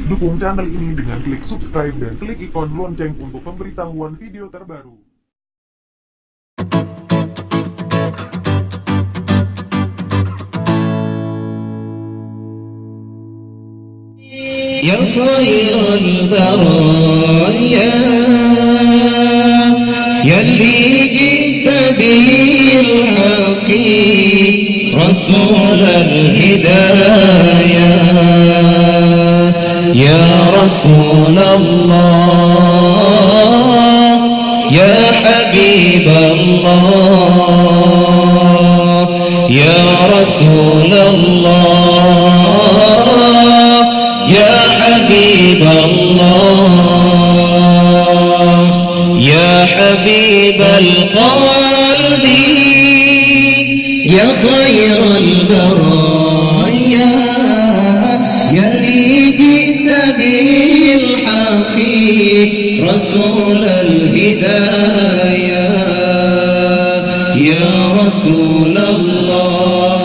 Dukung channel ini dengan klik subscribe dan klik ikon lonceng untuk pemberitahuan video terbaru. يا خير البرايا يلي جئت بالحق رسول الهدايا يا رسول الله يا حبيب الله يا رسول الله يا حبيب الله يا حبيب القلب يا خير البرايا يلي جئت بالحق رسول الهدايا يا رسول الله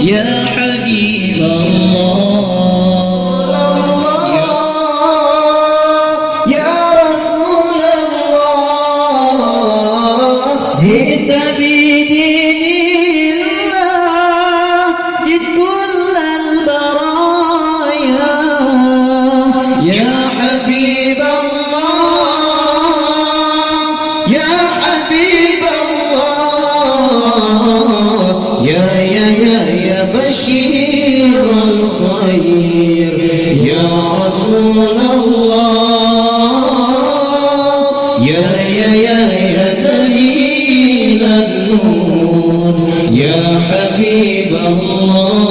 يا حبيب الله يا رسول الله جئت بدين الله جئت كل البرايا يا حبيب الله يا حبيب الله يا بشير الخير يا رسول الله يا دليل النور يا حبيب الله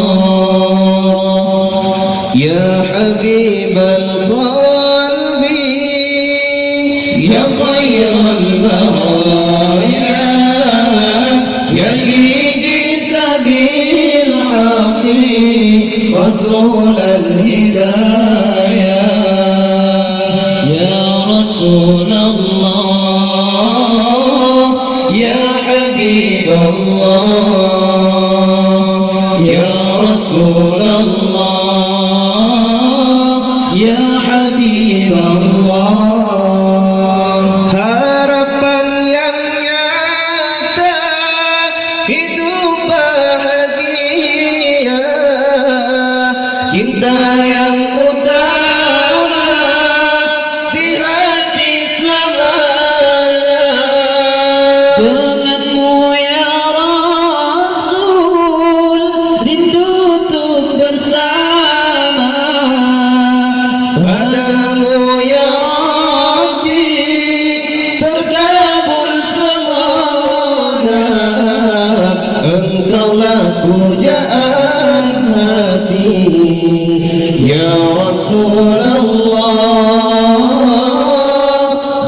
يا حبيب القلب يا خير البرايا يلي جئت بالحق رسول الهدايا يا رسول الله يا حبيب الله يا رسول الله يا حبيب الله harapan yang nyata hidup bahagia cinta yang utama di hati selamanya denganmu ya Rasul rindu untuk bersama padamu ya Rabbi terkabul semoga engkaulah pujaan hati ya Rasulullah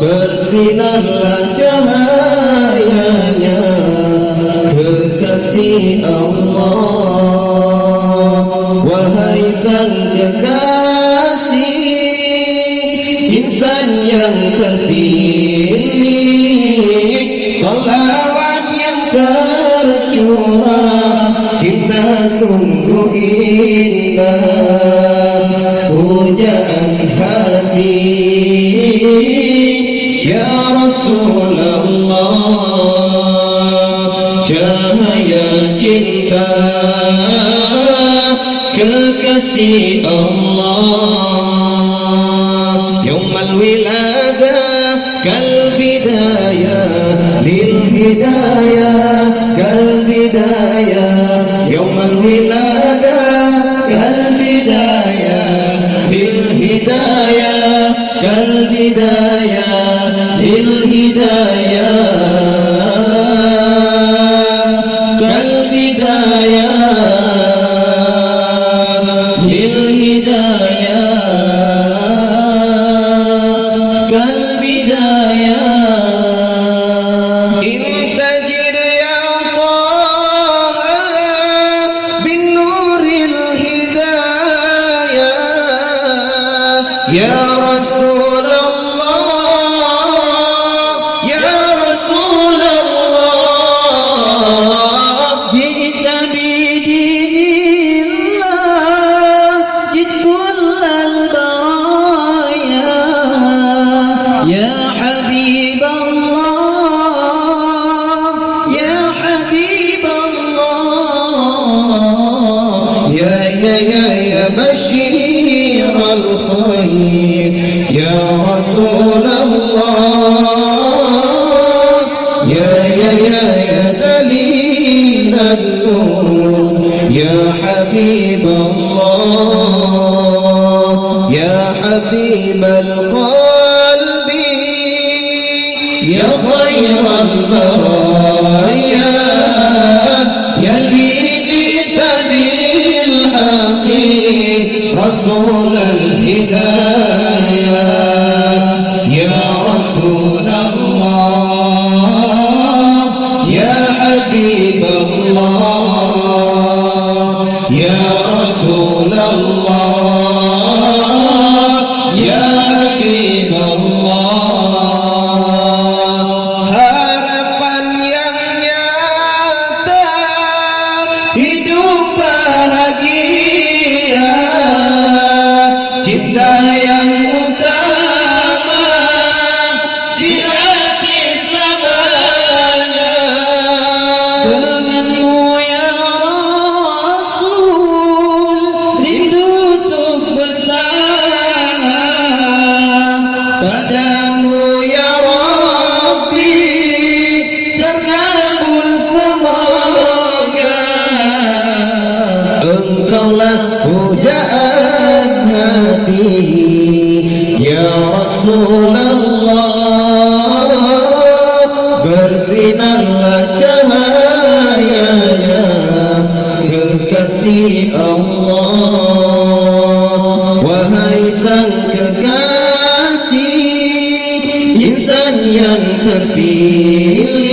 bersinarlah cahayanya kekasih Allah wahai sang kekasih insan yang terpilih salawat yang tercurah cinta sungguh indah pujaan hati ya Rasulullah cahaya cinta kekasih Allah yaumal wiladah kal bidayah lil hidayah kal bidayah yaumal wiladah kal bidayah lil hidayah kal bidayah lil hidayah kal bidayah lil hidayah حبيب الله يا حبيب القلب يا خير البرايا يا اللي جئت بالحق رسول الهدايا يا رسول الله يا حبيب الله يا رسول الله يا حبيب Allah. Harapan yang nyata hidup bahagia, cinta yang utama di hati selamanya. Denganmu ya Rasul, rindu untuk bersama. Padamu ya Rabbi, terkabul semoga. Engkaulah pujaan hati ya Rasulullah, bersinarlah cahayanya kekasih Allah. Wahai sang kekasih, insan yang terpilih,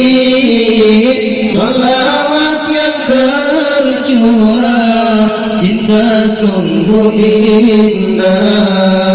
salawat yang tercurah, cinta sungguh indah.